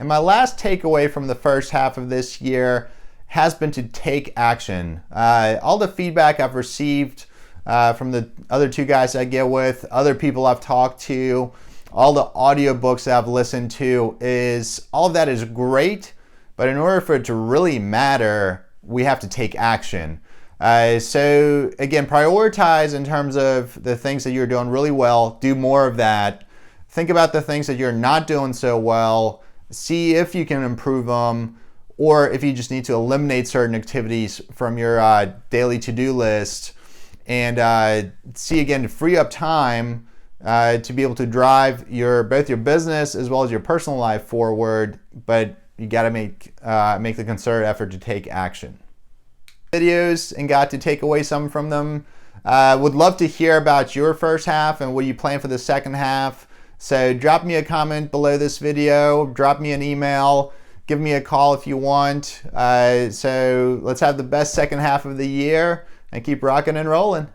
And my last takeaway from the first half of this year has been to take action. All the feedback I've received from the other two guys I get with, other people I've talked to, all the audiobooks that I've listened to, is all of that is great, but in order for it to really matter, we have to take action. So again, prioritize in terms of the things that you're doing really well, do more of that. Think about the things that you're not doing so well, see if you can improve them, or if you just need to eliminate certain activities from your daily to-do list, and see again to free up time to be able to drive both your business as well as your personal life forward, but you got to make the concerted effort to take action. Videos and got to take away some from them. Would love to hear about your first half and what you plan for the second half. So drop me a comment below this video, drop me an email, give me a call if you want. So let's have the best second half of the year and keep rocking and rolling.